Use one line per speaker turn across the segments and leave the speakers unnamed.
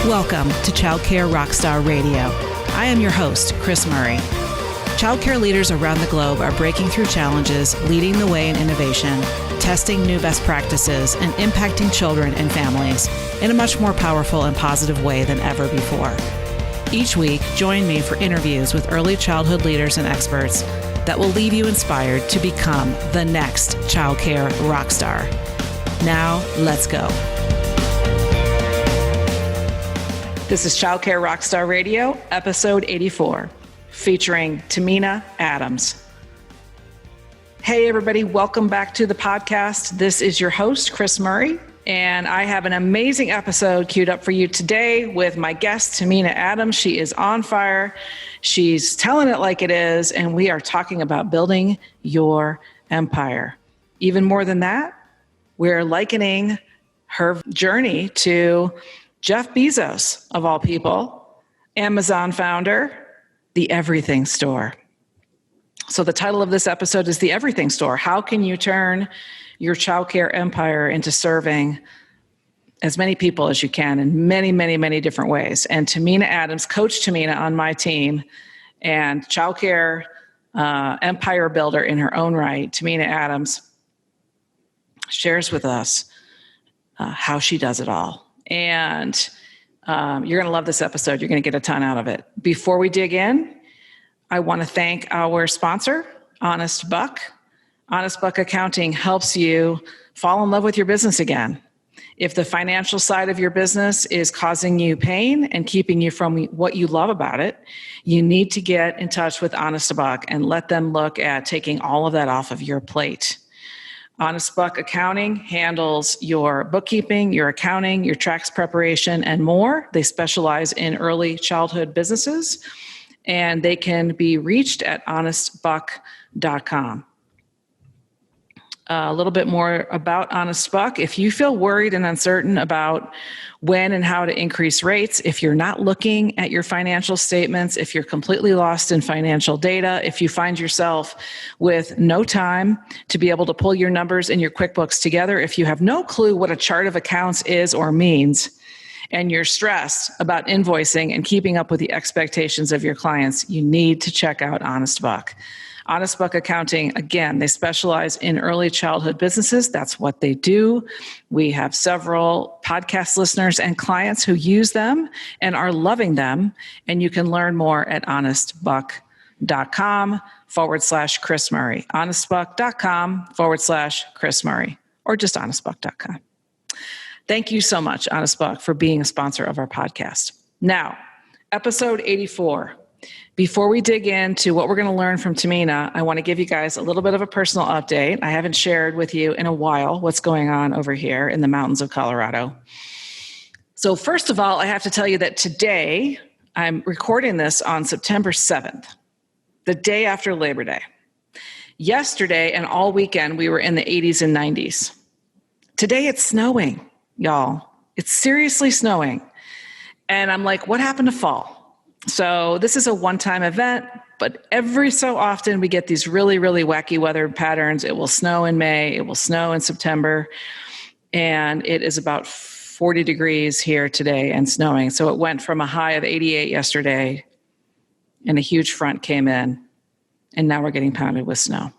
Welcome to Childcare Rockstar Radio. I am your host, Kris Murray. Childcare leaders around the globe are breaking through challenges, leading the way in innovation, testing new best practices, and impacting children and families in a much more powerful and positive way than ever before. Each week, join me for interviews with early childhood leaders and experts that will leave you inspired to become the next childcare rockstar. Now, let's go. This is Childcare Rockstar Radio, episode 84, featuring Tameenah Adams. Hey, everybody. Welcome back to the podcast. This is your host, Kris Murray, and I have an amazing episode queued up for you today with my guest, Tameenah Adams. She is on fire. She's telling it like it is, and we are talking about building your empire. Even more than that, we're likening her journey to Jeff Bezos, of all people, Amazon founder, The Everything Store. So the title of this episode is The Everything Store. How can you turn your childcare empire into serving as many people as you can in many, many, many different ways? And Tameenah Adams, Coach Tamina on my team, and childcare empire builder in her own right, Tameenah Adams, shares with us how she does it all. And you're going to love this episode. You're going to get a ton out of it. Before we dig in, I want to thank our sponsor, Honest Buck. Honest Buck Accounting helps you fall in love with your business again. If the financial side of your business is causing you pain and keeping you from what you love about it, you need to get in touch with Honest Buck and let them look at taking all of that off of your plate. Honest Buck Accounting handles your bookkeeping, your accounting, your tax preparation, and more. They specialize in early childhood businesses, and they can be reached at honestbuck.com. A little bit more about Honest Buck. If you feel worried and uncertain about when and how to increase rates, if you're not looking at your financial statements, if you're completely lost in financial data, if you find yourself with no time to be able to pull your numbers in your QuickBooks together, if you have no clue what a chart of accounts is or means, and you're stressed about invoicing and keeping up with the expectations of your clients, you need to check out Honest Buck. Honest Buck Accounting, again, they specialize in early childhood businesses. That's what they do. We have several podcast listeners and clients who use them and are loving them. And you can learn more at honestbuck.com/Kris Murray. honestbuck.com/Kris Murray, or just honestbuck.com. Thank you so much, Honest Buck, for being a sponsor of our podcast. Now, episode 84. Before we dig into what we're going to learn from Tamina, I want to give you guys a little bit of a personal update. I haven't shared with you in a while what's going on over here in the mountains of Colorado. So first of all, I have to tell you that today, I'm recording this on September 7th, the day after Labor Day. Yesterday and all weekend, we were in the 80s and 90s. Today, it's snowing, y'all. It's seriously snowing. And I'm like, what happened to fall? So this is a one-time event, but every so often we get these really, really wacky weather patterns. It will snow in May. It will snow in September. And it is about 40 degrees here today and snowing. So it went from a high of 88 yesterday, and a huge front came in, and now we're getting pounded with snow.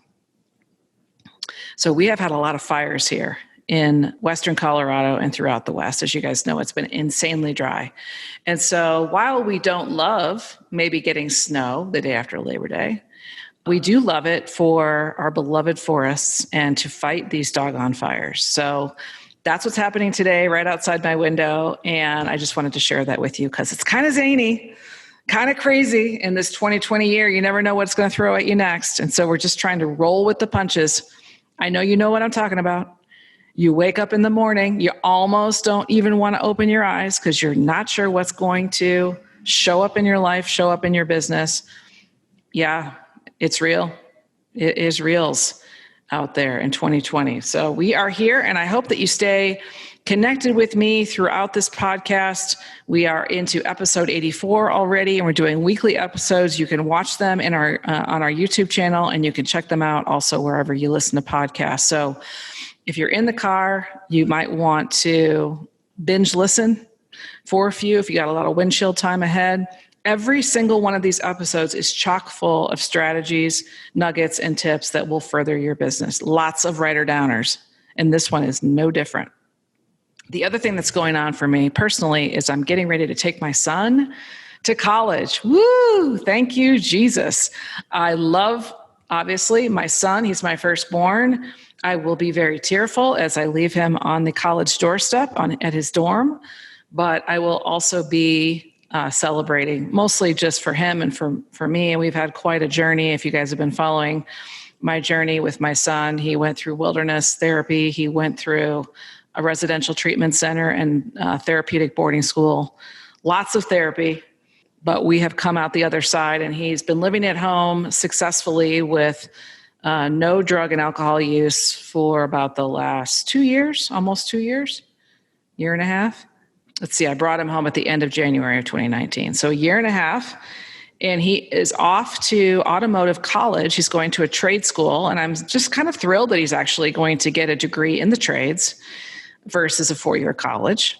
So we have had a lot of fires here in Western Colorado and throughout the West. As you guys know, it's been insanely dry. And so while we don't love maybe getting snow the day after Labor Day, we do love it for our beloved forests and to fight these doggone fires. So that's what's happening today right outside my window. And I just wanted to share that with you because it's kind of zany, kind of crazy in this 2020 year. You never know what's going to throw at you next. And so we're just trying to roll with the punches. I know you know what I'm talking about. You wake up in the morning, you almost don't even want to open your eyes because you're not sure what's going to show up in your life, show up in your business. Yeah, it's real. It is reals out there in 2020. So we are here, and I hope that you stay connected with me throughout this podcast. We are into episode 84 already, and we're doing weekly episodes. You can watch them in our on our YouTube channel, and you can check them out also wherever you listen to podcasts. So if you're in the car, you might want to binge listen for a few, if you got a lot of windshield time ahead. Every single one of these episodes is chock full of strategies, nuggets, and tips that will further your business. Lots of writer downers. And this one is no different. The other thing that's going on for me personally is I'm getting ready to take my son to college. Woo! Thank you, Jesus. I love, obviously, my son. He's my firstborn. I will be very tearful as I leave him on the college doorstep at his dorm, but I will also be celebrating, mostly just for him and for me. And we've had quite a journey. If you guys have been following my journey with my son, he went through wilderness therapy. He went through a residential treatment center and therapeutic boarding school. Lots of therapy, but we have come out the other side, and he's been living at home successfully with no drug and alcohol use for about the last 2 years, almost 2 years, year and a half. Let's see, I brought him home at the end of January of 2019. So a year and a half, and he is off to automotive college. He's going to a trade school, and I'm just kind of thrilled that he's actually going to get a degree in the trades versus a 4-year college.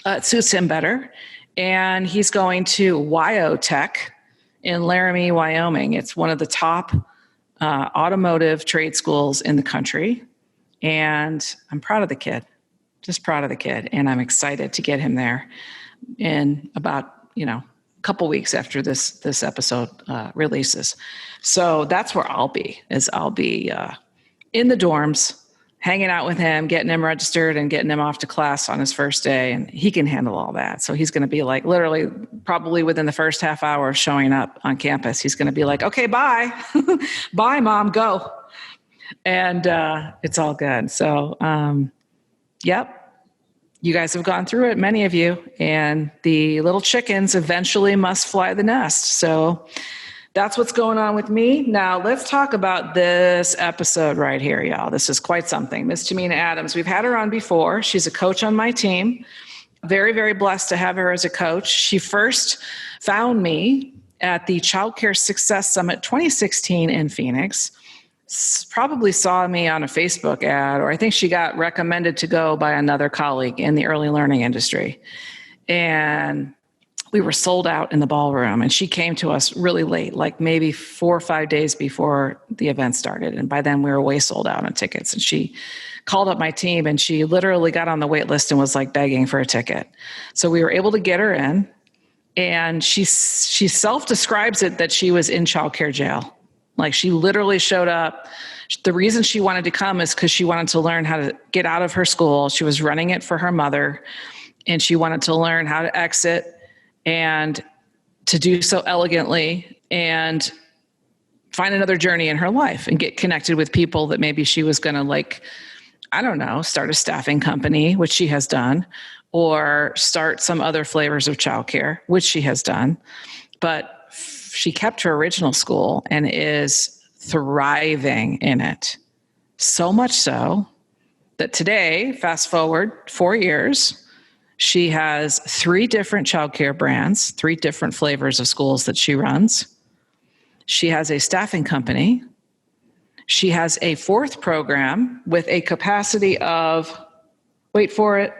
It suits him better. And he's going to WyoTech in Laramie, Wyoming. It's one of the top automotive trade schools in the country. And I'm proud of the kid. Just proud of the kid, and I'm excited to get him there in about, a couple weeks after this episode releases. So that's where I'll be in the dorms, hanging out with him, getting him registered and getting him off to class on his first day, and he can handle all that. So he's going to be like, literally, probably within the first half hour of showing up on campus, he's going to be like, okay, bye. Bye, Mom, go. And it's all good. So, yep. You guys have gone through it, many of you, and the little chickens eventually must fly the nest. So that's what's going on with me. Now let's talk about this episode right here, y'all. This is quite something. Miss Tameenah Adams, we've had her on before. She's a coach on my team. Very, very blessed to have her as a coach. She first found me at the Child Care Success Summit 2016 in Phoenix. Probably saw me on a Facebook ad, or I think she got recommended to go by another colleague in the early learning industry. And we were sold out in the ballroom, and she came to us really late, like maybe 4 or 5 days before the event started. And by then we were way sold out on tickets. And she called up my team, and she literally got on the wait list and was like begging for a ticket. So we were able to get her in, and she self-describes it that she was in childcare jail. Like, she literally showed up. The reason she wanted to come is because she wanted to learn how to get out of her school. She was running it for her mother, and she wanted to learn how to exit and to do so elegantly and find another journey in her life and get connected with people that maybe she was going to, start a staffing company, which she has done, or start some other flavors of childcare, which she has done. But she kept her original school and is thriving in it. So much so that today, fast forward 4 years, she has 3 different childcare brands, 3 different flavors of schools that she runs. She has a staffing company. She has a 4th program with a capacity of, wait for it,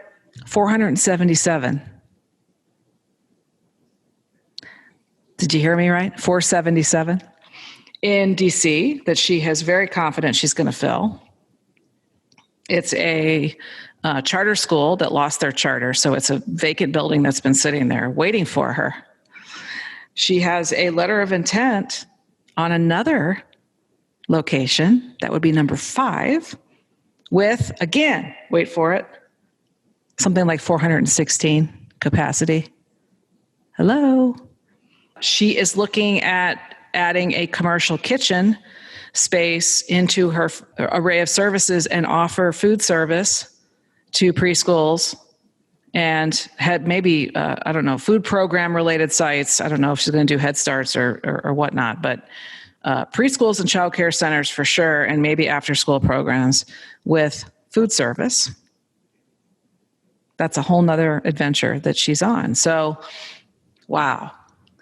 477. Did you hear me right? 477 in DC that she has very confident she's going to fill. It's a charter school that lost their charter. So it's a vacant building that's been sitting there waiting for her. She has a letter of intent on another location. That would be number 5 with, again, wait for it, something like 416 capacity. Hello. She is looking at adding a commercial kitchen space into her array of services and offer food service to preschools and had maybe, food program related sites. I don't know if she's going to do Head Starts or whatnot, but preschools and child care centers for sure, and maybe after school programs with food service. That's a whole nother adventure that she's on. So, wow.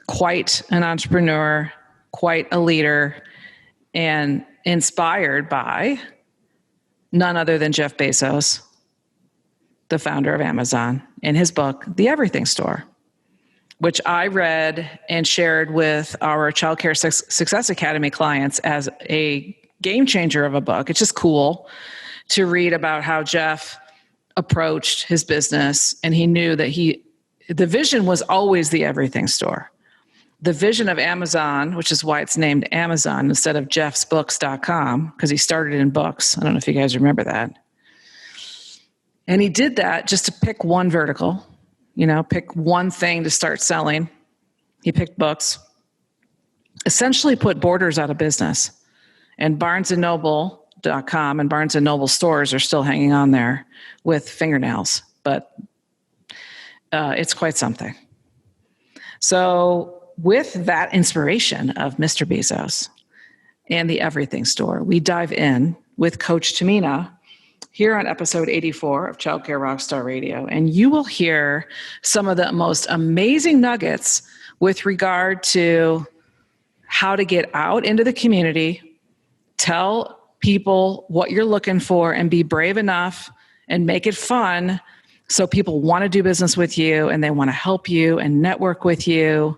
Quite an entrepreneur, quite a leader, and inspired by none other than Jeff Bezos the founder of Amazon, in his book, The Everything Store, which I read and shared with our Childcare Success Academy clients as a game changer of a book. It's just cool to read about how Jeff approached his business, and he knew that the vision was always the everything store. The vision of Amazon, which is why it's named Amazon instead of jeffsbooks.com, because he started in books. I don't know if you guys remember that. And he did that just to pick one vertical, pick one thing to start selling. He picked books, essentially put Borders out of business. And barnesandnoble.com and Barnes and Noble stores are still hanging on there with fingernails, but it's quite something. So with that inspiration of Mr. Bezos and the Everything Store, we dive in with Coach Tamina here on episode 84 of Childcare Rockstar Radio. And you will hear some of the most amazing nuggets with regard to how to get out into the community, tell people what you're looking for, and be brave enough and make it fun so people want to do business with you and they want to help you and network with you.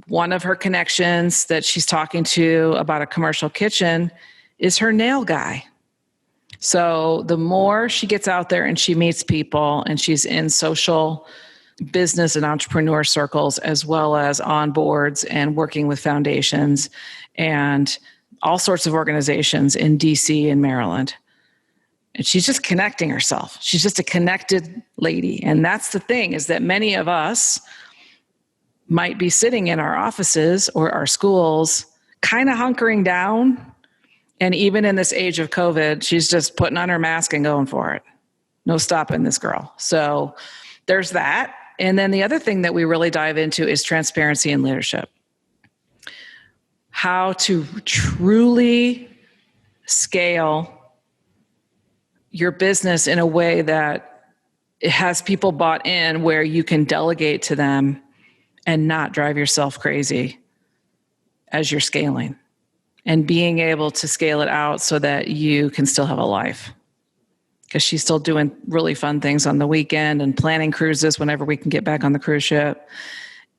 One of her connections that she's talking to about a commercial kitchen is her nail guy. So the more she gets out there and she meets people and she's in social business and entrepreneur circles, as well as on boards and working with foundations and all sorts of organizations in DC and Maryland. And she's just connecting herself. She's just a connected lady. And that's the thing, is that many of us might be sitting in our offices or our schools, kind of hunkering down. And even in this age of COVID, she's just putting on her mask and going for it. No stopping this girl. So there's that. And then the other thing that we really dive into is transparency and leadership. How to truly scale your business in a way that it has people bought in, where you can delegate to them and not drive yourself crazy as you're scaling, and being able to scale it out so that you can still have a life. Because she's still doing really fun things on the weekend and planning cruises whenever we can get back on the cruise ship,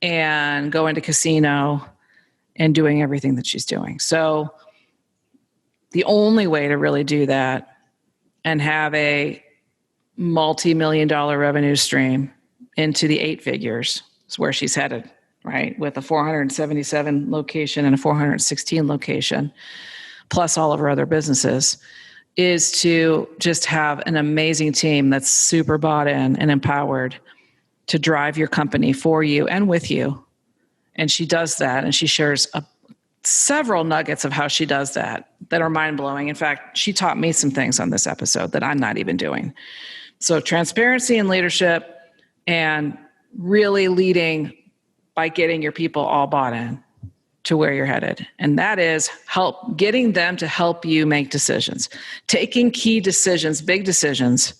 and going to casino and doing everything that she's doing. So the only way to really do that and have a multi-million-dollar revenue stream into the 8 figures is where she's headed, right? With a 477 location and a 416 location, plus all of her other businesses, is to just have an amazing team that's super bought in and empowered to drive your company for you and with you. And she does that, and she shares several nuggets of how she does that are mind-blowing. In fact, she taught me some things on this episode that I'm not even doing. So transparency and leadership, and really leading by getting your people all bought in to where you're headed. And that is getting them to help you make decisions, taking key decisions, big decisions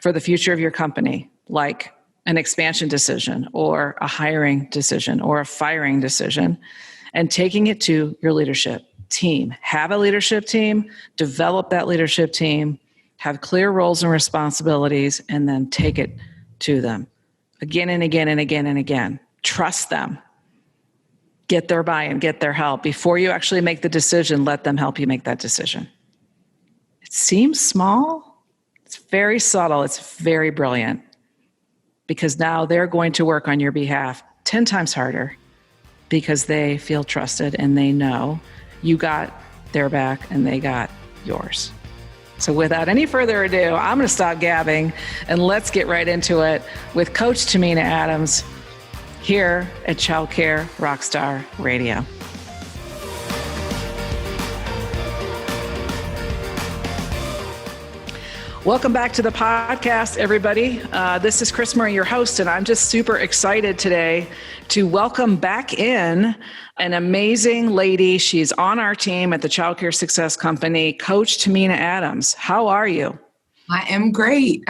for the future of your company, like an expansion decision or a hiring decision or a firing decision, and taking it to your leadership team. Have a leadership team, develop that leadership team, have clear roles and responsibilities, and then take it to them again and again and again and again. Trust them. Get their buy-in, get their help. Before you actually make the decision, let them help you make that decision. It seems small. It's very subtle. It's very brilliant, because now they're going to work on your behalf 10 times harder, because they feel trusted and they know you got their back and they got yours. So without any further ado, I'm going to stop gabbing and let's get right into it with Coach Tameenah Adams here at Childcare Rockstar Radio. Welcome back to the podcast, everybody. This is Kris, your host, and I'm just super excited today to welcome back in an amazing lady. She's on our team at the Childcare Success Company, Coach Tameenah Adams. How are you?
I am great.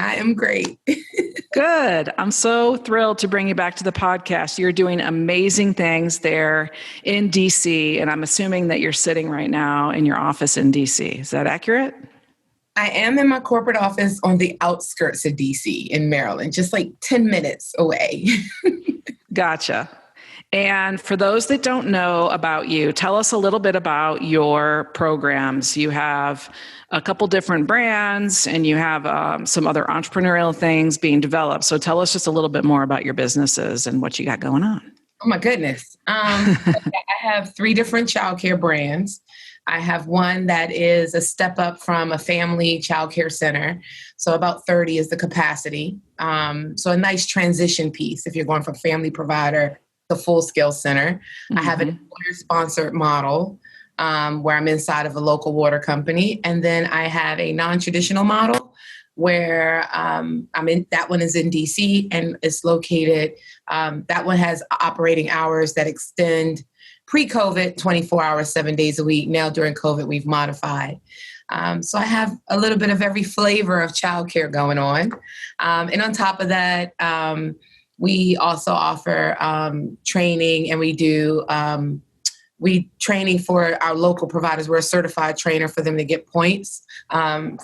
Good. I'm so thrilled to bring you back to the podcast. You're doing amazing things there in DC, and I'm assuming that you're sitting right now in your office in DC. Is that accurate?
I am in my corporate office on the outskirts of DC in Maryland, just like 10 minutes away.
Gotcha. And for those that don't know about you, tell us a little bit about your programs. You have a couple different brands and you have some other entrepreneurial things being developed. So tell us just a little bit more about your businesses and what you got going on.
Oh my goodness. I have 3 different childcare brands. I have one that is a step up from a family childcare center. So about 30 is the capacity. So a nice transition piece if you're going from family provider to full scale center. Mm-hmm. I have an employer-sponsored model where I'm inside of a local water company. And then I have a non-traditional model where that one is in DC and it's located. That one has operating hours that extend pre-COVID, 24 hours, 7 days a week. Now during COVID, we've modified. So I have a little bit of every flavor of childcare going on. And on top of that, we also offer training, and we training for our local providers. We're a certified trainer for them to get points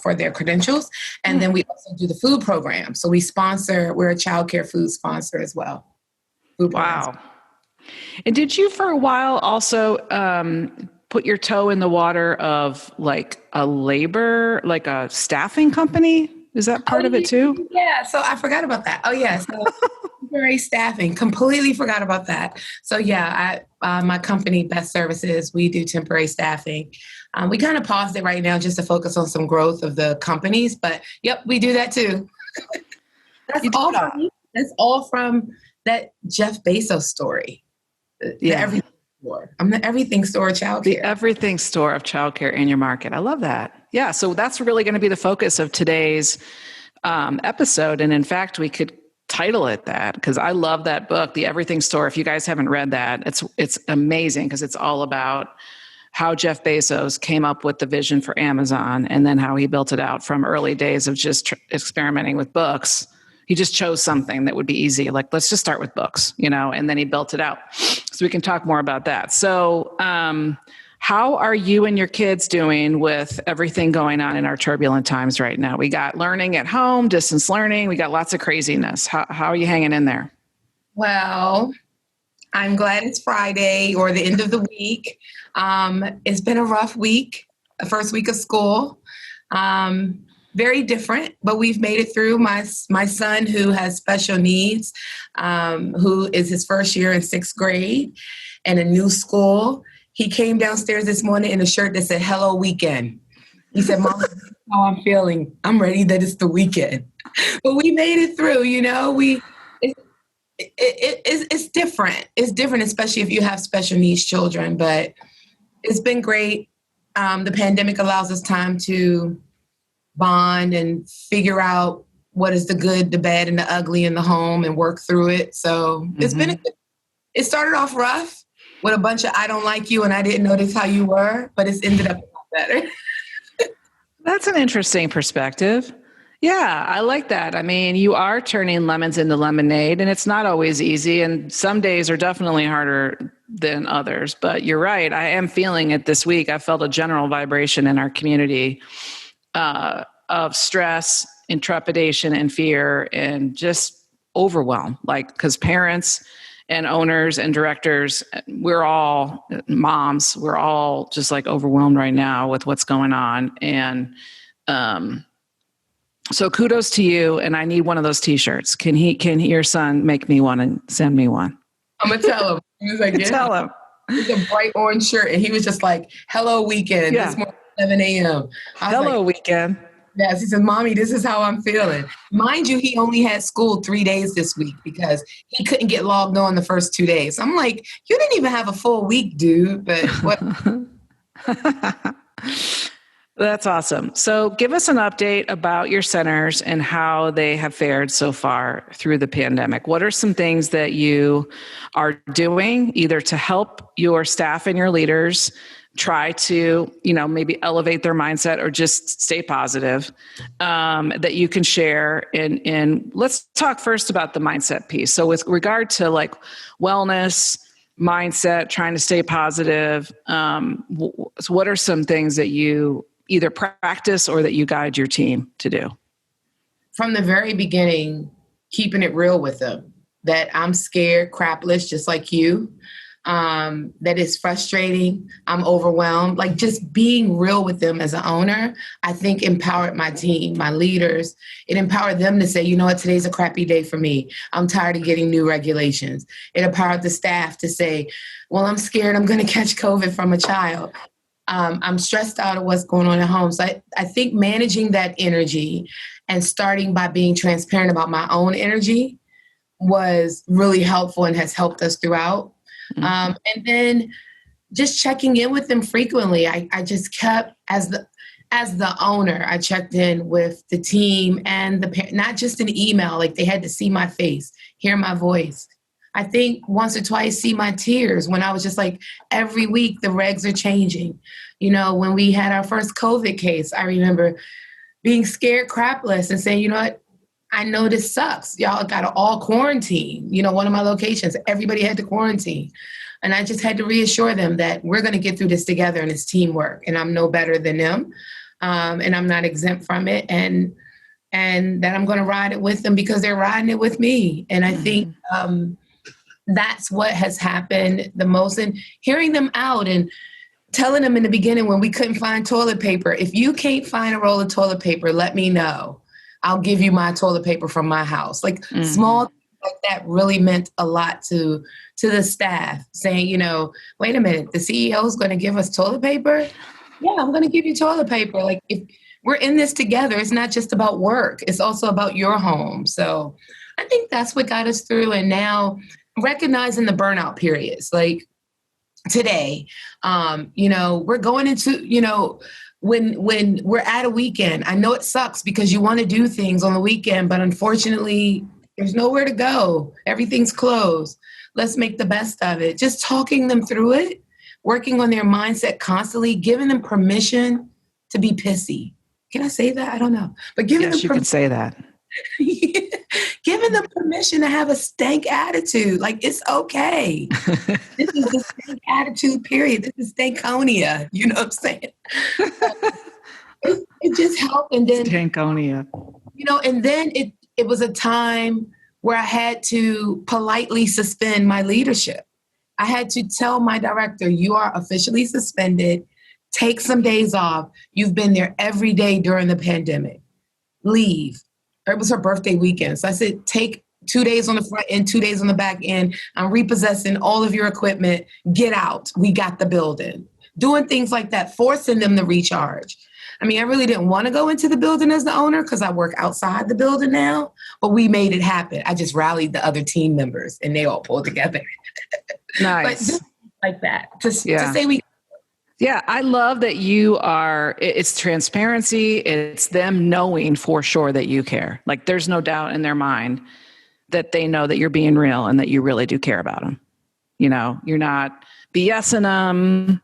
for their credentials. And then we also do the food program. So we're a childcare food sponsor as well.
Wow. And did you for a while also put your toe in the water of like a staffing company? Is that part of it too?
Yeah. So I forgot about that. Oh yeah. So temporary staffing, completely forgot about that. So yeah, my company, Best Services, we do temporary staffing. We kind of paused it right now just to focus on some growth of the companies, but yep, we do that too. That's all from that Jeff Bezos story. The everything store. I'm the everything store of childcare.
The everything store of childcare in your market. I love that. Yeah. So that's really going to be the focus of today's episode. And in fact, we could title it that because I love that book, The Everything Store. If you guys haven't read that, it's amazing because it's all about how Jeff Bezos came up with the vision for Amazon and then how he built it out from early days of just experimenting with books. He just chose something that would be easy. Like, let's just start with books, and then he built it out. So we can talk more about that. So how are you and your kids doing with everything going on in our turbulent times right now? We got learning at home, distance learning. We got lots of craziness. How are you hanging in there?
Well, I'm glad it's Friday or the end of the week. It's been a rough week, the first week of school. Very different, but we've made it through. My son, who has special needs, who is his first year in 6th grade and a new school, he came downstairs this morning in a shirt that said, "Hello, weekend." He said, "Mom, this is how I'm feeling. I'm ready that it's the weekend." But we made it through, It's different. It's different, especially if you have special needs children, but it's been great. The pandemic allows us time to bond and figure out what is the good, the bad, and the ugly in the home and work through it. So it's been, it started off rough with a bunch of "I don't like you" and "I didn't notice how you were," but it's ended up a lot better.
That's an interesting perspective. Yeah, I like that. I mean, you are turning lemons into lemonade, and it's not always easy. And some days are definitely harder than others. But you're right. I am feeling it this week. I felt a general vibration in our community of stress and trepidation and fear and just overwhelm. Like, because parents and owners and directors, we're all moms, we're all just like overwhelmed right now with what's going on. And so kudos to you. And I need one of those t-shirts. Can your son make me one and send me one?
I'm going to tell him. He was like, yeah.
Tell him.
It's a bright orange shirt. And he was just like, "Hello, weekend."
Yeah.
This morning, 7 a.m.
Hello, weekend.
Yes, he said, "Mommy, this is how I'm feeling." Mind you, he only had school 3 days this week because he couldn't get logged on the first 2 days. I'm like, "You didn't even have a full week, dude." But what?
That's awesome. So give us an update about your centers and how they have fared so far through the pandemic. What are some things that you are doing either to help your staff and your leaders try to, maybe elevate their mindset or just stay positive, that you can share? And let's talk first about the mindset piece. So with regard to like wellness, mindset, trying to stay positive, so what are some things that you either practice or that you guide your team to do?
From the very beginning, keeping it real with them, that I'm scared, crapless, just like you, that it's frustrating, I'm overwhelmed. Like just being real with them as an owner, I think empowered my team, my leaders. It empowered them to say, you know what, today's a crappy day for me. I'm tired of getting new regulations. It empowered the staff to say, well, I'm scared I'm going to catch COVID from a child. I'm stressed out of what's going on at home. So I think managing that energy and starting by being transparent about my own energy was really helpful and has helped us throughout. And then just checking in with them frequently. I just kept, as the owner, I checked in with the team and the parent, not just an email, like they had to see my face, hear my voice. I think once or twice see my tears when I was just like, every week the regs are changing. You know, when we had our first COVID case, I remember being scared crapless and saying, you know what, I know this sucks. Y'all got to all quarantine. You know, one of my locations, everybody had to quarantine. And I just had to reassure them that we're going to get through this together and it's teamwork. And I'm no better than them. And I'm not exempt from it. And that I'm going to ride it with them because they're riding it with me. And I think that's what has happened the most. And hearing them out and telling them in the beginning when we couldn't find toilet paper, if you can't find a roll of toilet paper, let me know. I'll give you my toilet paper from my house. Like small things like that really meant a lot to the staff, saying, you know, wait a minute, the CEO is going to give us toilet paper? Yeah, I'm going to give you toilet paper. Like if we're in this together, it's not just about work. It's also about your home. So I think that's what got us through. And now recognizing the burnout periods, like today, you know, we're going into, you know, when we're at a weekend, I know it sucks because you want to do things on the weekend, but unfortunately there's nowhere to go. Everything's closed. Let's make the best of it. Just talking them through it, working on their mindset constantly, giving them permission to be pissy. Can I say that? I don't know. But giving
yes,
them
you can say that.
Giving them permission to have a stank attitude. Like, it's okay. This is the stank attitude period. This is stankonia. You know what I'm saying? It just helped. And then
stankonia.
You know, and then it was a time where I had to politely suspend my leadership. I had to tell my director, you are officially suspended. Take some days off. You've been there every day during the pandemic. Leave. It was her birthday weekend. So I said, take 2 days on the front end, 2 days on the back end. I'm repossessing all of your equipment. Get out. We got the building. Doing things like that, forcing them to recharge. I mean, I really didn't want to go into the building as the owner because I work outside the building now, but we made it happen. I just rallied the other team members and they all pulled together.
Nice.
But like that, to say we.
Yeah, I love that you are, it's transparency. It's them knowing for sure that you care. Like there's no doubt in their mind that they know that you're being real and that you really do care about them. You know, you're not BSing them.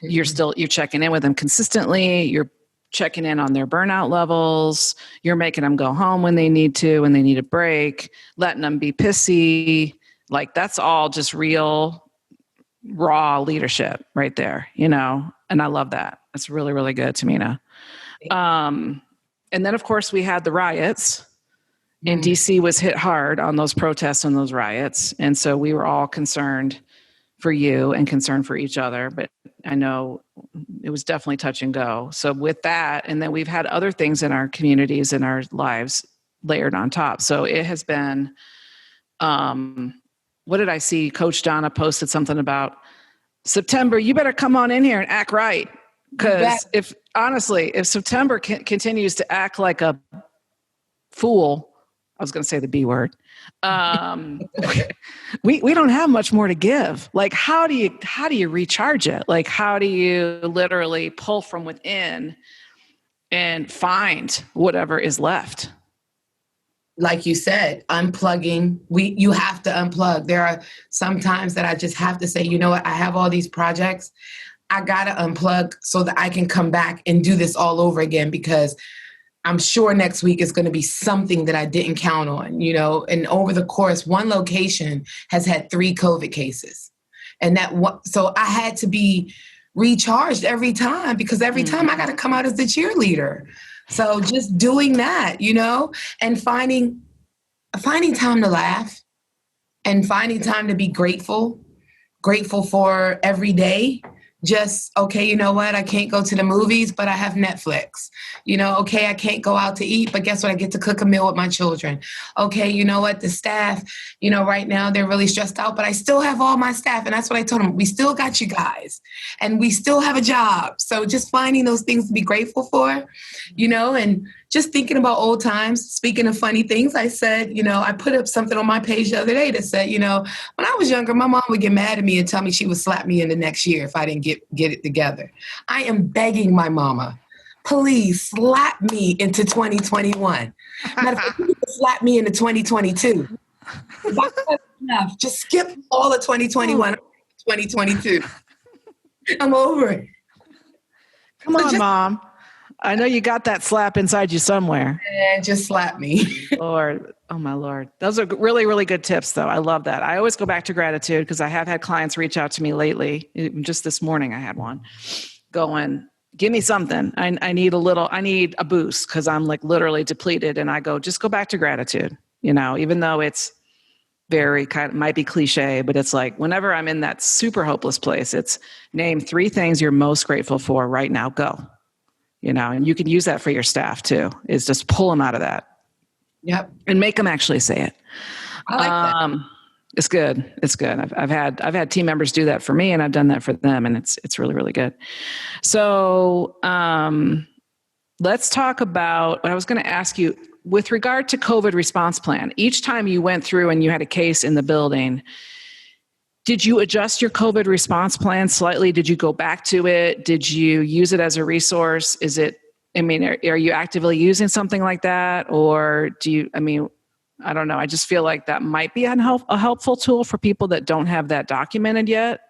You're checking in with them consistently. You're checking in on their burnout levels. You're making them go home when they need to, when they need a break, letting them be pissy. Like that's all just real, raw leadership right there, you know? And I love that. That's really, really good, Tamina. And then of course we had the riots and DC was hit hard on those protests and those riots. And so we were all concerned for you and concerned for each other, but I know it was definitely touch and go. So with that, and then we've had other things in our communities and our lives layered on top. So it has been, what did I see? Coach Donna posted something about September, you better come on in here and act right. Because if September continues to act like a fool, I was going to say the B word. We don't have much more to give. Like, how do you recharge it? Like, how do you literally pull from within and find whatever is left?
Like you said, unplugging. You have to unplug. There are some times that I just have to say, you know what? I have all these projects. I got to unplug so that I can come back and do this all over again, because I'm sure next week is going to be something that I didn't count on, you know. And over the course, one location has had 3 COVID cases. And so I had to be recharged every time, because every time I got to come out as the cheerleader. So just doing that, and finding time to laugh and finding time to be grateful for every day. Just, okay, you know what? I can't go to the movies, but I have Netflix. Okay, I can't go out to eat, but guess what? I get to cook a meal with my children. Okay, you know what? The staff, right now they're really stressed out, but I still have all my staff. And that's what I told them. We still got you guys and we still have a job. So just finding those things to be grateful for, and just thinking about old times. Speaking of funny things, I said, I put up something on my page the other day that said, when I was younger, my mom would get mad at me and tell me she would slap me in the next year if I didn't get it together. I am begging my mama, please slap me into 2021. Matter of fact, you can slap me into 2022. Enough. Just skip all of 2021, 2022. I'm over it.
Come on, Mom. I know you got that slap inside you somewhere.
And just slap me.
Lord. Oh, my Lord. Those are really, really good tips, though. I love that. I always go back to gratitude because I have had clients reach out to me lately. Just this morning, I had one going, give me something. I need a boost because I'm like literally depleted. And I go, just go back to gratitude, even though it's very might be cliche, but it's like whenever I'm in that super hopeless place, it's name 3 things you're most grateful for right now. Go. And you can use that for your staff too, is just pull them out of that.
Yep.
And make them actually say it.
I like that.
It's good. It's good. I've had team members do that for me and I've done that for them and it's really, really good. So, let's talk about what I was going to ask you with regard to COVID response plan. Each time you went through and you had a case in the building, did you adjust your COVID response plan slightly? Did you go back to it? Did you use it as a resource? Are you actively using something like that? Or I don't know. I just feel like that might be a helpful tool for people that don't have that documented yet.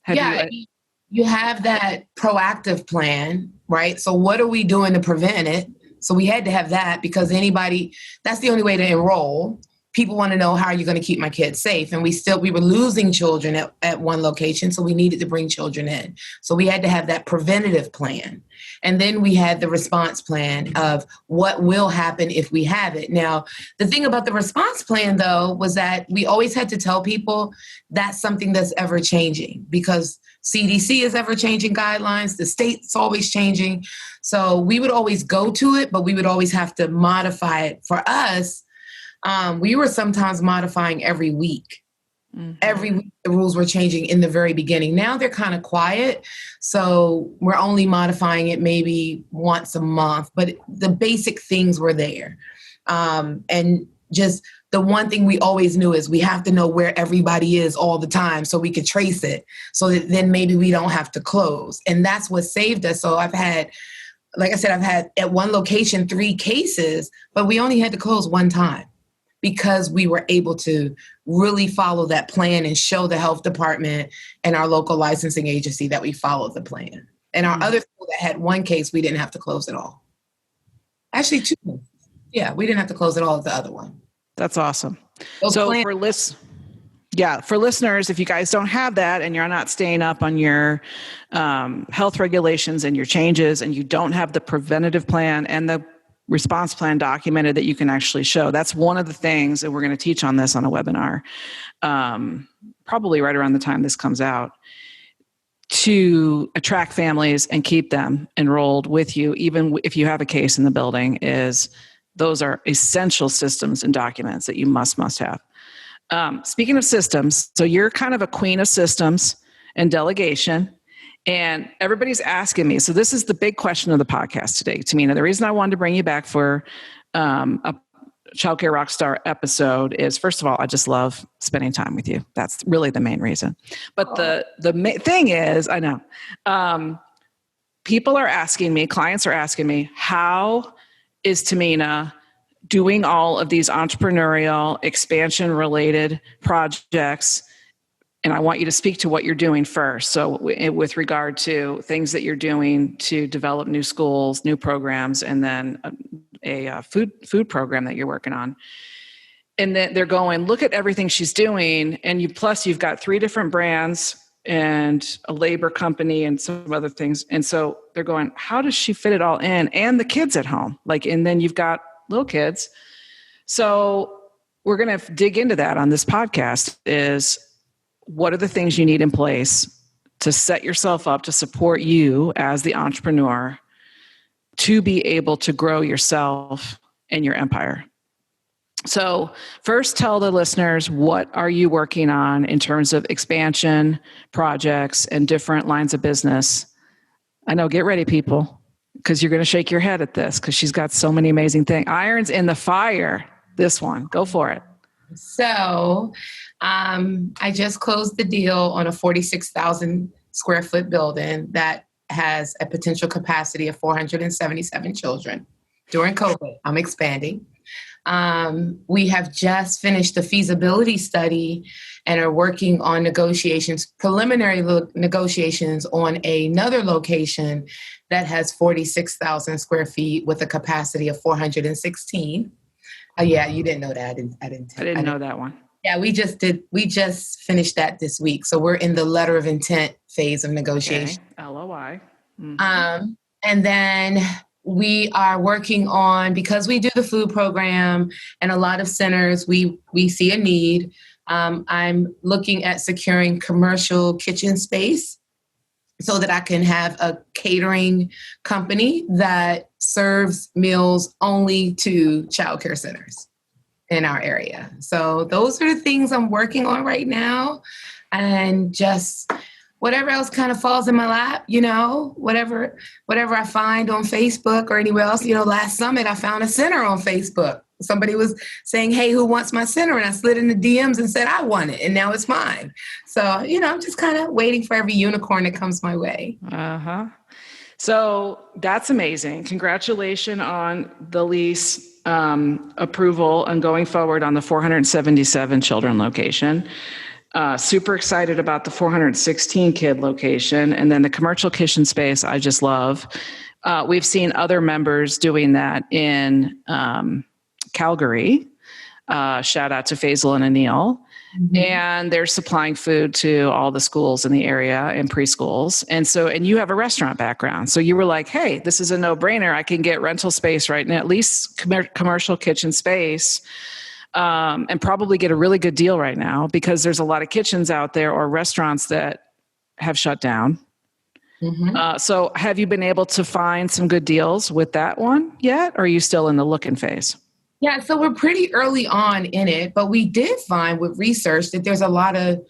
You have that proactive plan, right? So what are we doing to prevent it? So we had to have that because that's the only way to enroll. People want to know, how are you going to keep my kids safe? And we were losing children at one location, so we needed to bring children in. So we had to have that preventative plan. And then we had the response plan of what will happen if we have it. Now, the thing about the response plan, though, was that we always had to tell people that's something that's ever changing because CDC is ever changing guidelines. The state's always changing. So we would always go to it, but we would always have to modify it. For us, we were sometimes modifying every week. Mm-hmm. Every week the rules were changing in the very beginning. Now they're kind of quiet. So we're only modifying it maybe once a month, but the basic things were there. And just the one thing we always knew is we have to know where everybody is all the time so we could trace it. So that then maybe we don't have to close. And that's what saved us. So I've had at one location 3 cases, but we only had to close one time, because we were able to really follow that plan and show the health department and our local licensing agency that we followed the plan. And our other school that had 1 case, we didn't have to close at all. Actually, 2. Yeah, we didn't have to close at all at the other one.
That's awesome. For listeners, if you guys don't have that and you're not staying up on your health regulations and your changes and you don't have the preventative plan and the response plan documented that you can actually show. That's one of the things that we're going to teach on this on a webinar, probably right around the time this comes out, to attract families and keep them enrolled with you, even if you have a case in the building. Those are essential systems and documents that you must have. Speaking of systems, so you're kind of a queen of systems and delegation. And everybody's asking me, so this is the big question of the podcast today, Tamina. The reason I wanted to bring you back for a Childcare Rockstar episode is, first of all, I just love spending time with you. That's really the main reason. But the thing is, I know, people are asking me, clients are asking me, how is Tamina doing all of these entrepreneurial expansion-related projects? And I want you to speak to what you're doing first. So with regard to things that you're doing to develop new schools, new programs, and then a food program that you're working on. And then they're going, look at everything she's doing. And you've got 3 different brands and a labor company and some other things. And so they're going, how does she fit it all in? And the kids at home, and then you've got little kids. So we're going to dig into that on this podcast is what are the things you need in place to set yourself up to support you as the entrepreneur to be able to grow yourself and your empire. So first tell the listeners, what are you working on in terms of expansion projects and different lines of business? I know, get ready, people, because you're going to shake your head at this because she's got so many amazing things. Irons in the fire, this one. Go for it.
So I just closed the deal on a 46,000 square foot building that has a potential capacity of 477 children. During COVID, I'm expanding. We have just finished the feasibility study and are working on preliminary negotiations on another location that has 46,000 square feet with a capacity of 416. Yeah, you didn't know that. I didn't
know that one.
Yeah, we just finished that this week. So we're in the letter of intent phase of negotiation.
Okay. LOI. Mm-hmm.
And then we are working on, because we do the food program and a lot of centers, we see a need. I'm looking at securing commercial kitchen space so that I can have a catering company that serves meals only to childcare centers in our area. So those are the things I'm working on right now, and just whatever else kind of falls in my lap, whatever I find on Facebook or anywhere else. Last summit, I found a center on Facebook. Somebody was saying, hey, who wants my center? And I slid in the DMs and said, I want it. And now it's mine. So, I'm just kind of waiting for every unicorn that comes my way.
Uh-huh. So that's amazing. Congratulations on the lease approval and going forward on the 477 children location. Super excited about the 416 kid location. And then the commercial kitchen space, I just love. We've seen other members doing that in Calgary. Shout out to Faisal and Anil. Mm-hmm. And they're supplying food to all the schools in the area and preschools. And you have a restaurant background. So you were like, hey, this is a no-brainer. I can get rental space right now, at least commercial kitchen space, and probably get a really good deal right now because there's a lot of kitchens out there or restaurants that have shut down. Mm-hmm. So have you been able to find some good deals with that one yet? Or are you still in the looking phase?
Yeah, so we're pretty early on in it, but we did find with research that there's a lot of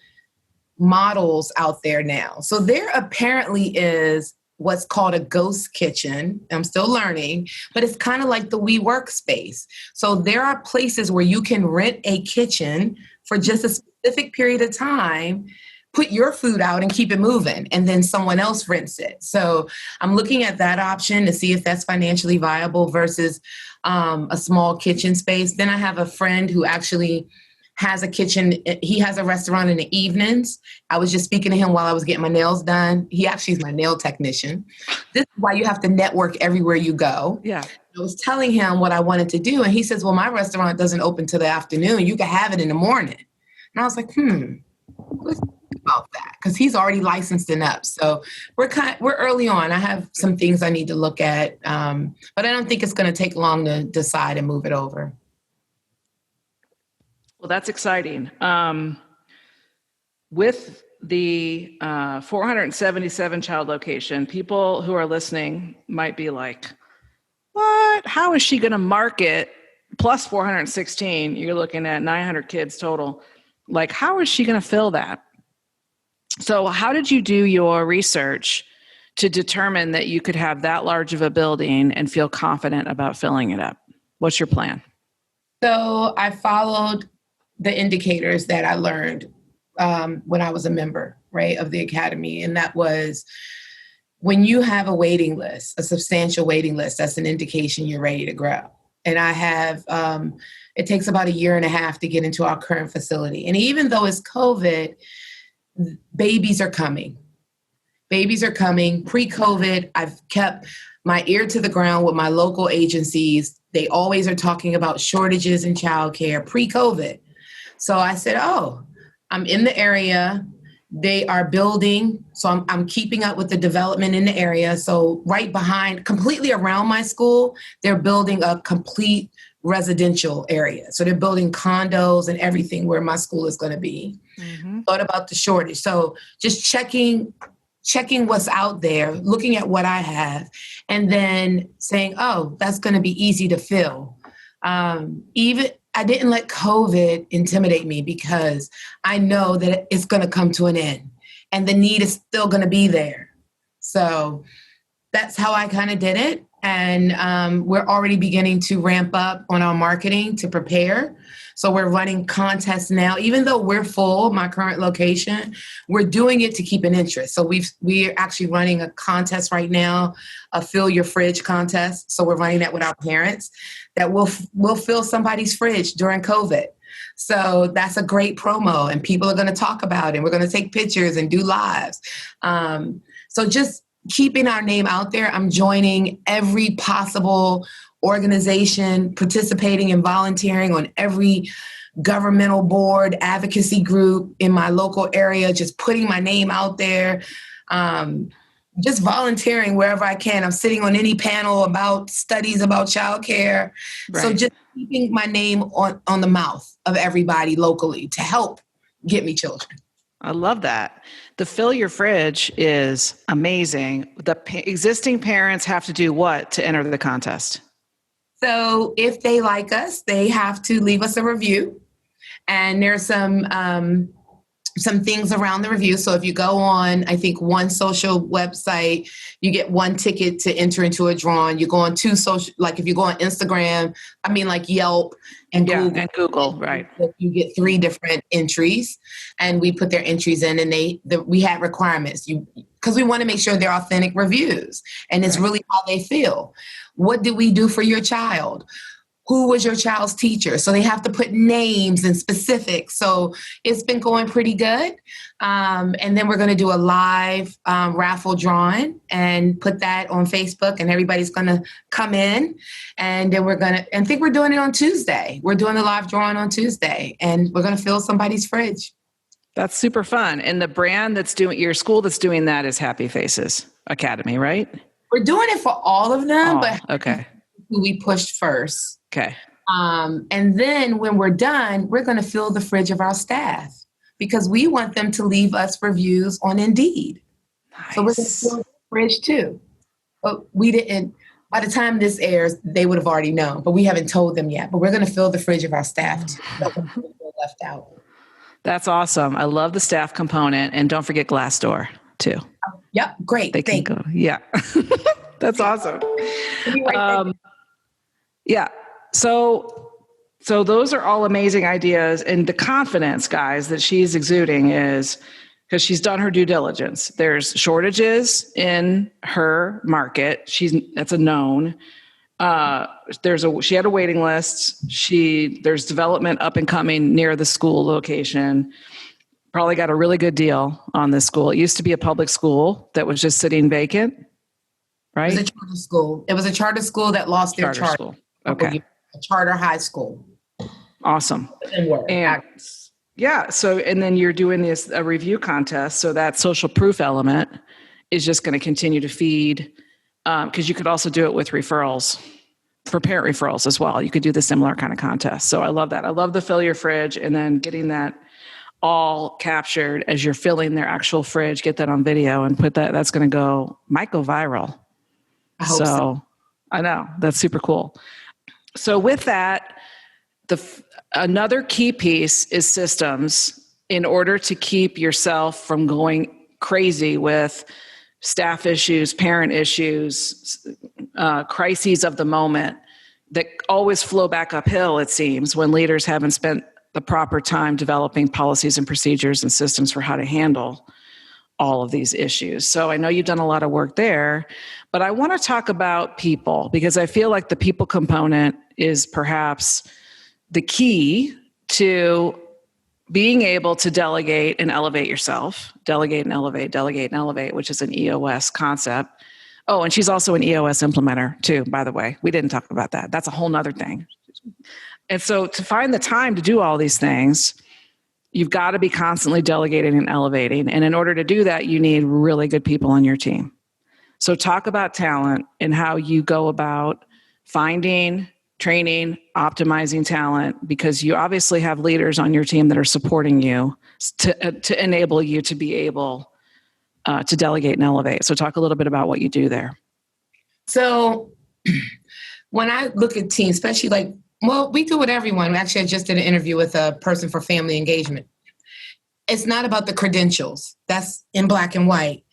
models out there now. So there apparently is what's called a ghost kitchen. I'm still learning, but it's kind of like the WeWork space. So there are places where you can rent a kitchen for just a specific period of time, put your food out and keep it moving, and then someone else rents it. So I'm looking at that option to see if that's financially viable versus a small kitchen space. Then I have a friend who actually has a kitchen. He has a restaurant in the evenings. I was just speaking to him while I was getting my nails done. He actually is my nail technician. This is why you have to network everywhere you go.
Yeah.
I was telling him what I wanted to do, and he says, well, my restaurant doesn't open till the afternoon. You can have it in the morning. And I was like, let's think about that, because he's already licensed and up. So we're early on. I have some things I need to look at, but I don't think it's going to take long to decide and move it over.
Well, that's exciting. With the 477 child location, people who are listening might be like, what? How is she going to market plus 416? You're looking at 900 kids total. Like, how is she going to fill that? So how did you do your research to determine that you could have that large of a building and feel confident about filling it up? What's your plan?
So I followed the indicators that I learned when I was a member, right, of the academy. And that was when you have a waiting list, a substantial waiting list, that's an indication you're ready to grow. And I have, it takes about 1.5 years to get into our current facility. And even though it's COVID, babies are coming. Babies are coming. Pre-COVID, I've kept my ear to the ground with my local agencies. They always are talking about shortages in childcare pre-COVID. So I said, I'm in the area. They are building. So I'm keeping up with the development in the area. So right behind, completely around my school, they're building a complete residential area. So they're building condos and everything where my school is going to be. Mm-hmm. Thought about the shortage. So just checking what's out there, looking at what I have, and then saying, oh, that's going to be easy to fill. Even I didn't let COVID intimidate me because I know that it's going to come to an end and the need is still going to be there. So that's how I kind of did it. And we're already beginning to ramp up on our marketing to prepare. So we're running contests now. Even though we're full, my current location, we're doing it to keep an interest. So we're actually running a contest right now, a fill your fridge contest. So we're running that with our parents that will fill somebody's fridge during COVID. So that's a great promo and people are going to talk about it. We're going to take pictures and do lives. So just keeping our name out there. I'm joining every possible organization, participating and volunteering on every governmental board, advocacy group in my local area, just putting my name out there, just volunteering wherever I can. I'm sitting on any panel about studies about childcare. Right. So just keeping my name on the mouth of everybody locally to help get me children.
I love that. The fill your fridge is amazing. The existing parents have to do what to enter the contest?
So if they like us, they have to leave us a review. And there's some things around the review. So if you go on, I think one social website, you get one ticket to enter into a drawing. You go on two social, like if you go on Instagram, like Yelp and Google.
And Google, right.
You get 3 different entries and we put their entries in and we had requirements. Because we want to make sure they're authentic reviews and it's really how they feel. What did we do for your child? Who was your child's teacher? So they have to put names and specifics. So it's been going pretty good. And then we're going to do a live raffle drawing and put that on Facebook and everybody's going to come in. And then I think we're doing it on Tuesday. We're doing the live drawing on Tuesday and we're going to fill somebody's fridge.
That's super fun. And the brand your school that's doing that is Happy Faces Academy, right?
We're doing it for all of them, but
okay.
Who we pushed first.
Okay.
And then when we're done, we're going to fill the fridge of our staff because we want them to leave us reviews on Indeed. Nice. So we're going to fill the fridge too. But we didn't, by the time this airs, they would have already known, but we haven't told them yet. But we're going to fill the fridge of our staff too. Left out.
That's awesome. I love the staff component. And don't forget Glassdoor too.
Yep. Great.
They can go. Yeah. That's awesome. Yeah. So those are all amazing ideas. And the confidence, guys, that she's exuding is because she's done her due diligence. There's shortages in her market. That's a known. She had a waiting list. There's development up and coming near the school location. Probably got a really good deal on this school. It used to be a public school that was just sitting vacant, right?
It was a charter school. It was a charter school that lost their charter.
School. Okay.
A charter high school.
Awesome. And yeah. So, and then you're doing a review contest. So that social proof element is just going to continue to feed, because you could also do it with referrals for parent referrals as well. You could do the similar kind of contest. So I love that. I love the fill your fridge and then getting that all captured as you're filling their actual fridge, get that on video and put that, that's going to might go viral.
I hope so.
I know that's super cool. So with that, another key piece is systems in order to keep yourself from going crazy with staff issues, parent issues, crises of the moment that always flow back uphill, it seems, when leaders haven't spent the proper time developing policies and procedures and systems for how to handle all of these issues. So I know you've done a lot of work there, but I want to talk about people because I feel like the people component is perhaps the key to being able to delegate and elevate yourself, delegate and elevate, which is an EOS concept. Oh, and she's also an EOS implementer too, by the way. We didn't talk about that. That's a whole nother thing. And so to find the time to do all these things, you've got to be constantly delegating and elevating. And in order to do that, you need really good people on your team. So talk about talent and how you go about finding, training, optimizing talent, because you obviously have leaders on your team that are supporting you to enable you to be able to delegate and elevate. So talk a little bit about what you do there.
So when I look at teams, especially we do with everyone. Actually, I just did an interview with a person for family engagement. It's not about the credentials. That's in black and white.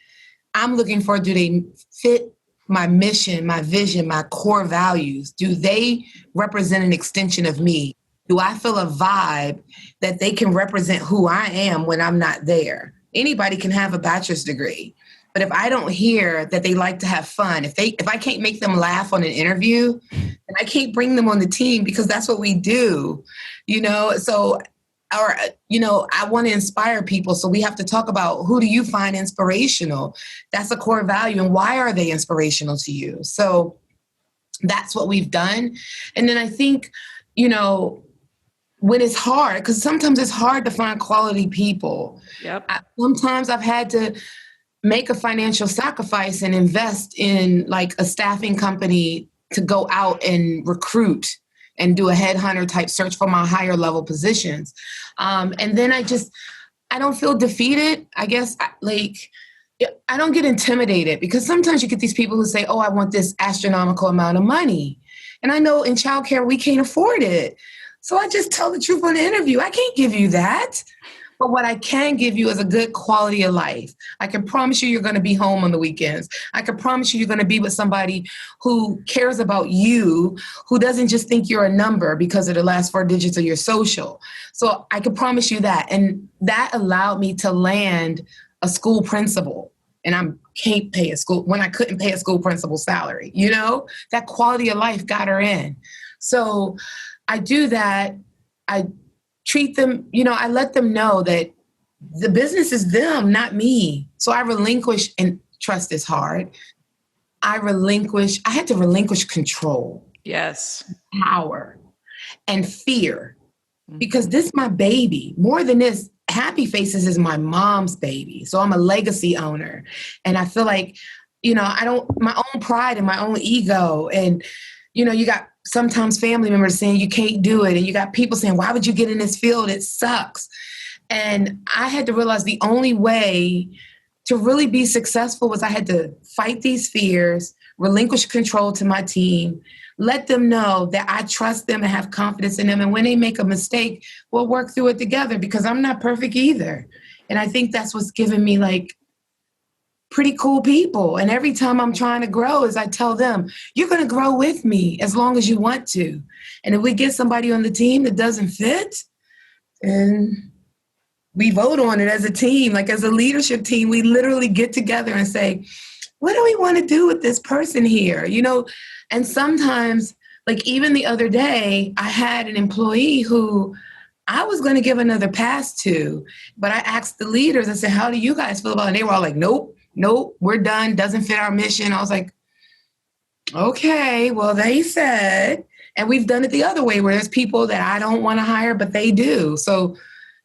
I'm looking for, do they fit my mission, my vision, my core values? Do they represent an extension of me? Do I feel a vibe that they can represent who I am when I'm not there? Anybody can have a bachelor's degree, but if I don't hear that they like to have fun, if I can't make them laugh on an interview, then I can't bring them on the team, because that's what we do, So, I want to inspire people. So we have to talk about, who do you find inspirational? That's a core value. And why are they inspirational to you? So that's what we've done. And then I think, when it's hard, because sometimes it's hard to find quality people.
Yep.
Sometimes I've had to make a financial sacrifice and invest in a staffing company to go out and recruit and do a headhunter type search for my higher level positions. And then I don't feel defeated. I guess I don't get intimidated, because sometimes you get these people who say, oh, I want this astronomical amount of money. And I know in childcare, we can't afford it. So I just tell the truth on the interview. I can't give you that. But what I can give you is a good quality of life. I can promise you're going to be home on the weekends. I can promise you're going to be with somebody who cares about you, who doesn't just think you're a number because of the last 4 digits of your social. So I can promise you that. And that allowed me to land a school principal. And I couldn't pay a school principal salary, that quality of life got her in. So I do that. I treat them, I let them know that the business is them, not me. So I relinquish, and trust is hard. I had to relinquish control.
Yes.
Power and fear, because this is my baby. More than this, Happy Faces is my mom's baby. So I'm a legacy owner. And I feel like, my own pride and my own ego. And, you got sometimes family members saying you can't do it. And you got people saying, why would you get in this field? It sucks. And I had to realize the only way to really be successful was I had to fight these fears, relinquish control to my team, let them know that I trust them and have confidence in them. And when they make a mistake, we'll work through it together, because I'm not perfect either. And I think that's what's given me pretty cool people. And every time I'm trying to grow, is I tell them, you're going to grow with me as long as you want to. And if we get somebody on the team that doesn't fit, and we vote on it as a team, as a leadership team, we literally get together and say, what do we want to do with this person here? And sometimes, even the other day, I had an employee who I was going to give another pass to, but I asked the leaders, I said, how do you guys feel about it? And they were all like, nope, we're done. Doesn't fit our mission. I was like, okay, well, they said, and we've done it the other way, where there's people that I don't want to hire, but they do. So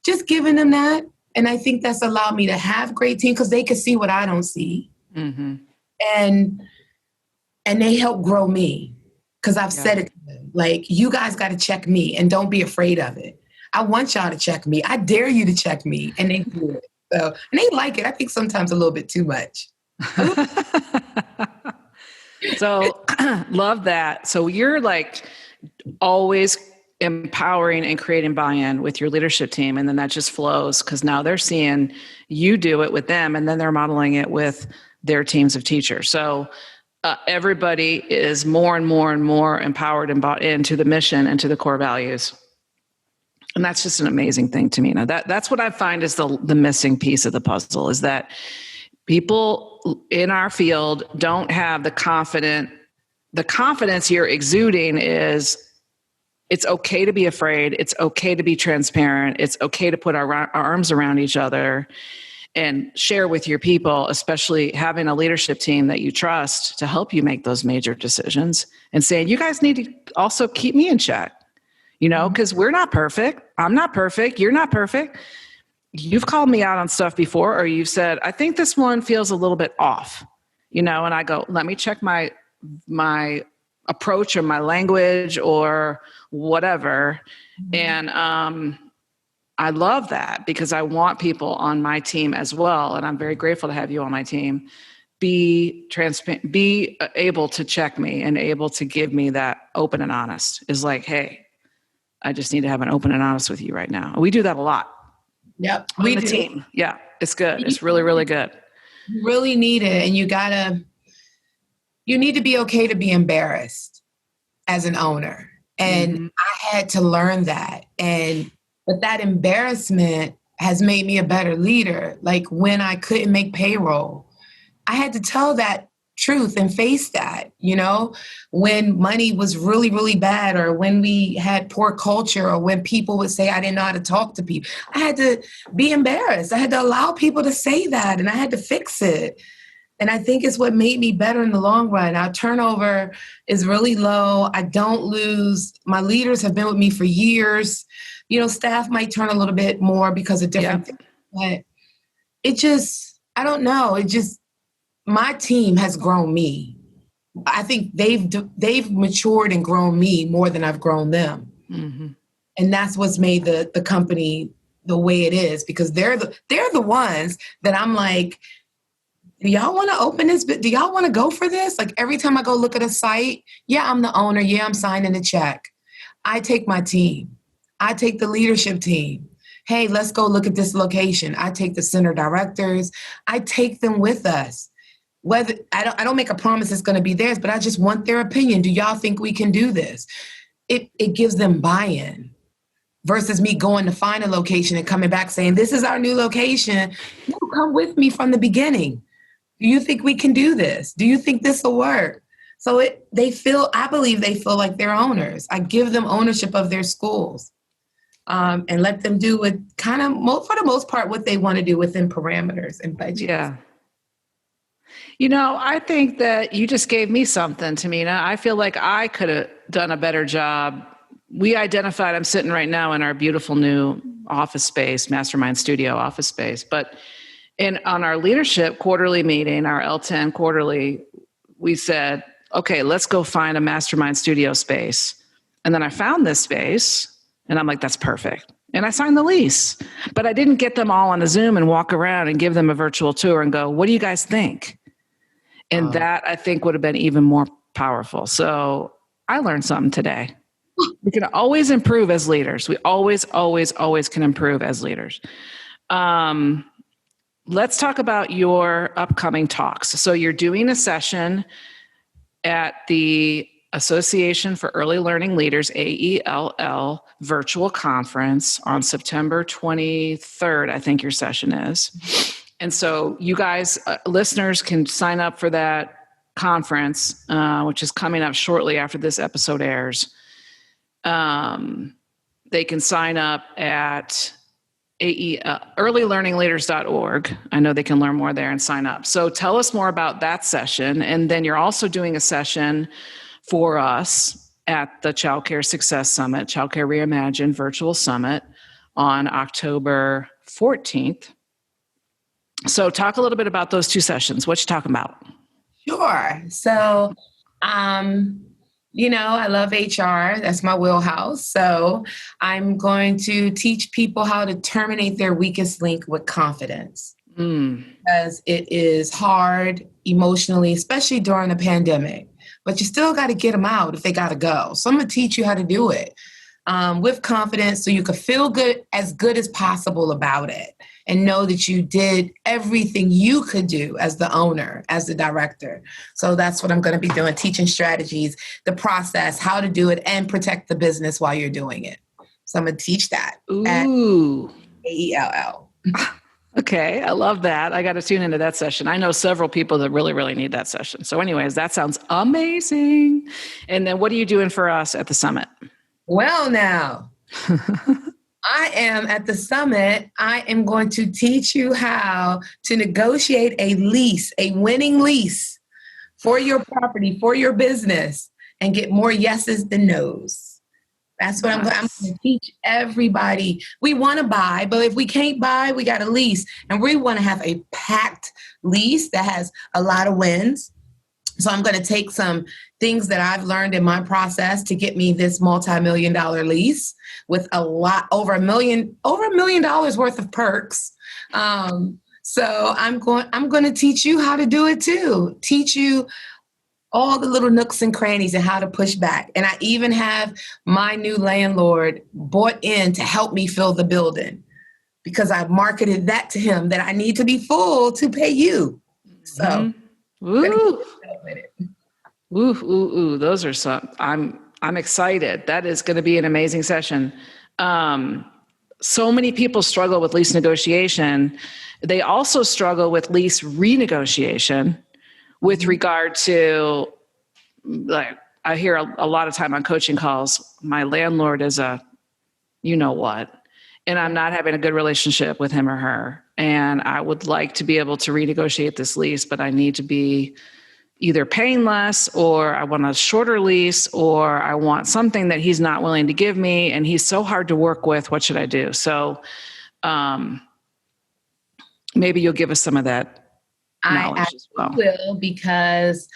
just giving them that. And I think that's allowed me to have great team, because they can see what I don't see. Mm-hmm. And they help grow me, because I've said it to them, you guys got to check me, and don't be afraid of it. I want y'all to check me. I dare you to check me. And they do it. So, and they like it. I think sometimes a little bit too much.
So love that. So you're always empowering and creating buy-in with your leadership team. And then that just flows, because now they're seeing you do it with them, and then they're modeling it with their teams of teachers. So everybody is more and more and more empowered and bought into the mission and to the core values. And that's just an amazing thing, Tamina. That's what I find is the missing piece of the puzzle, is that people in our field don't have the confidence you're exuding is, it's okay to be afraid. It's okay to be transparent. It's okay to put our arms around each other and share with your people, especially having a leadership team that you trust to help you make those major decisions, and saying, you guys need to also keep me in check. because we're not perfect. I'm not perfect. You're not perfect. You've called me out on stuff before, or you've said, I think this one feels a little bit off, and I go, let me check my approach or my language or whatever. And I love that because I want people on my team as well. And I'm very grateful to have you on my team. Be transparent, be able to check me and able to give me that open and honest is like, hey, I just need to have an open and honest with you right now. We do that a lot.
Yep.
We the team. Yeah. It's good. It's really, really good.
You really need it. And you need to be okay to be embarrassed as an owner. And I had to learn that. But that embarrassment has made me a better leader. Like when I couldn't make payroll, I had to tell that truth and face that, when money was really, really bad, or when we had poor culture, or when people would say I didn't know how to talk to people. I had to be embarrassed. I had to allow people to say that, and I had to fix it. And I think it's what made me better in the long run. Our turnover is really low. I don't lose. My leaders have been with me for years. Staff might turn a little bit more because of different things, but I don't know. My team has grown me. I think they've matured and grown me more than I've grown them. Mm-hmm. And that's what's made the company the way it is, because they're the ones that I'm like, do y'all want to open this? Do y'all want to go for this? Like every time I go look at a site, yeah, I'm the owner. Yeah, I'm signing a check. I take my team. I take the leadership team. Hey, let's go look at this location. I take the center directors. I take them with us. Whether I don't make a promise it's going to be theirs, but I just want their opinion. Do y'all think we can do this? It gives them buy-in versus me going to find a location and coming back saying, this is our new location. No, come with me from the beginning. Do you think we can do this? Do you think this will work? So I believe they feel like they're owners. I give them ownership of their schools and let them do what for the most part, what they want to do within parameters and budgets.
Yeah. I think that you just gave me something, Tamina. I feel like I could have done a better job. We identified, I'm sitting right now in our beautiful new office space, Mastermind Studio office space. But on our leadership quarterly meeting, our L10 quarterly, we said, okay, let's go find a Mastermind Studio space. And then I found this space and I'm like, that's perfect. And I signed the lease, but I didn't get them all on a Zoom and walk around and give them a virtual tour and go, what do you guys think? And that I think would have been even more powerful. So I learned something today. We can always improve as leaders. We always, always, always can improve as leaders. Let's talk about your upcoming talks. So you're doing a session at the Association for Early Learning Leaders, AELL, virtual conference on September 23rd, I think your session is. And so you guys, listeners, can sign up for that conference, which is coming up shortly after this episode airs. They can sign up at earlylearningleaders.org. I know they can learn more there and sign up. So tell us more about that session. And then you're also doing a session for us at the Child Care Success Summit, Child Care Reimagined Virtual Summit on October 14th. So talk a little bit about those two sessions. What you talking about?
Sure. So, I love HR. That's my wheelhouse. So I'm going to teach people how to terminate their weakest link with confidence. Because it is hard emotionally, especially during a pandemic. But you still got to get them out if they got to go. So I'm going to teach you how to do it with confidence so you can feel good as possible about it. And know that you did everything you could do as the owner, as the director. So that's what I'm going to be doing, teaching strategies, the process, how to do it, and protect the business while you're doing it. So I'm going to teach that at AELL.
Okay, I love that. I got to tune into that session. I know several people that really, really need that session. So anyways, that sounds amazing. And then what are you doing for us at the summit?
Well, now... I am at the summit. I am going to teach you how to negotiate a lease, a winning lease for your property, for your business, and get more yeses than nos. That's what I'm going to teach everybody. We want to buy, but if we can't buy, we got to lease. And we want to have a packed lease that has a lot of wins. So I'm going to take some things that I've learned in my process to get me this multi-million-dollar lease with over $1 million worth of perks. So I'm going to teach you how to do it too. Teach you all the little nooks and crannies and how to push back. And I even have my new landlord bought in to help me fill the building because I marketed that to him that I need to be full to pay you. So.
Ooh. Ooh. Those are some, I'm excited. That is going to be an amazing session. So many people struggle with lease negotiation. They also struggle with lease renegotiation with regard to, like, I hear a lot of time on coaching calls, my landlord is a, you know what, and I'm not having a good relationship with him or her. And I would like to be able to renegotiate this lease, but I need to be either paying less, or I want a shorter lease, or I want something that he's not willing to give me. And he's so hard to work with. What should I do? So maybe you'll give us some of that knowledge as well.
I will, because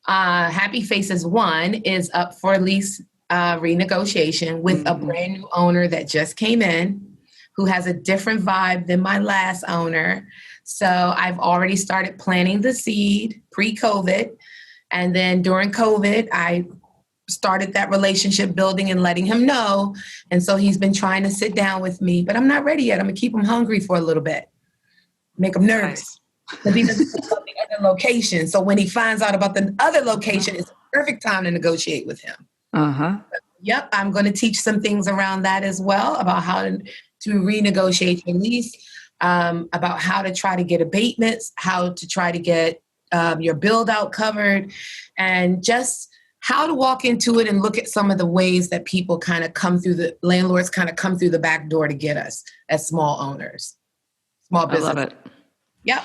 Happy Faces 1 is up for lease renegotiation with a brand new owner that just came in, who has a different vibe than my last owner. So I've already started planting the seed pre-COVID. And then during COVID, I started that relationship building and letting him know. And so he's been trying to sit down with me, but I'm not ready yet. I'm going to keep him hungry for a little bit, make him nervous. Because he doesn't know the other location. So when he finds out about the other location, it's the perfect time to negotiate with him. Yep, I'm going to teach some things around that as well, about how to renegotiate your lease, about how to try to get abatements, how to try to get your build out covered, and just how to walk into it and look at some of the ways that people kind of landlords kind of come through the back door to get us as small owners, small business. I love it. Yep.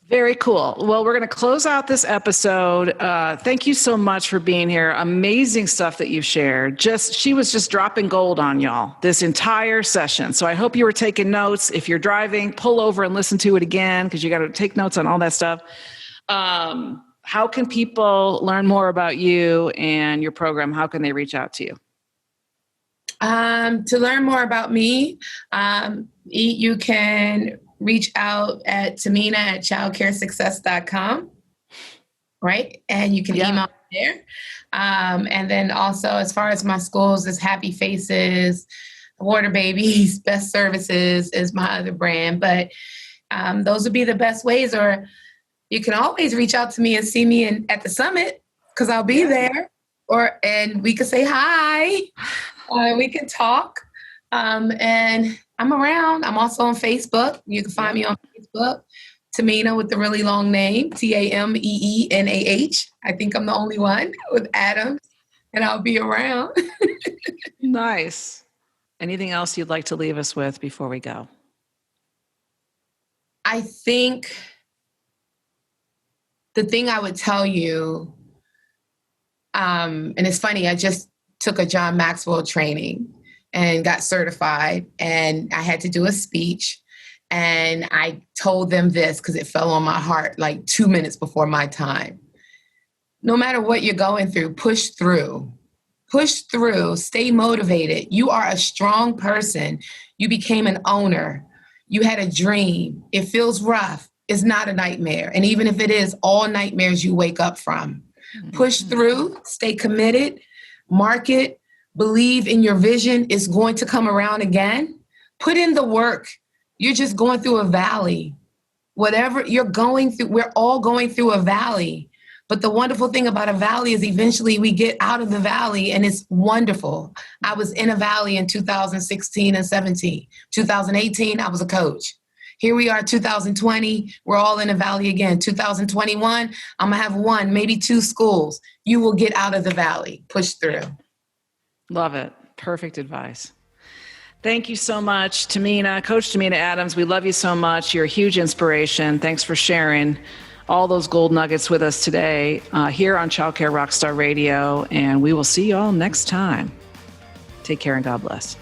Very cool. Well, we're going to close out this episode. Thank you so much for being here. Amazing stuff that you shared. She was just dropping gold on y'all this entire session. So I hope you were taking notes. If you're driving, pull over and listen to it again, because you got to take notes on all that stuff. How can people learn more about you and your program? How can they reach out to you?
To learn more about me, you can reach out at Tamina at childcaresuccess.com, right? And you can email there. And then also, as far as my schools, is Happy Faces, Water Babies, Best Services is my other brand. But those would be the best ways. Or you can always reach out to me and see me at the summit, because I'll be there. And we could say hi. We can talk. And I'm around. I'm also on Facebook. You can find me on Facebook, Tamina with the really long name, Tameenah. I think I'm the only one with Adams, and I'll be around.
Nice. Anything else you'd like to leave us with before we go?
I think the thing I would tell you, and it's funny, I just took a John Maxwell training and got certified, and I had to do a speech, and I told them this because it fell on my heart like 2 minutes before my time. No matter what you're going through, push through, stay motivated. You are a strong person. You became an owner. You had a dream. It feels rough. It's not a nightmare. And even if it is, all nightmares you wake up from. Push through, stay committed, market. Believe in your vision. It's going to come around again. Put in the work. You're just going through a valley. Whatever you're going through, we're all going through a valley. But the wonderful thing about a valley is eventually we get out of the valley, and it's wonderful. I was in a valley in 2016 and 17. 2018, I was a coach. Here we are, 2020, we're all in a valley again. 2021, I'm going to have 1, maybe 2 schools. You will get out of the valley. Push through.
Love it. Perfect advice. Thank you so much, Tamina. Coach Tameenah Adams, we love you so much. You're a huge inspiration. Thanks for sharing all those gold nuggets with us today here on Childcare Rockstar Radio, and we will see you all next time. Take care and God bless.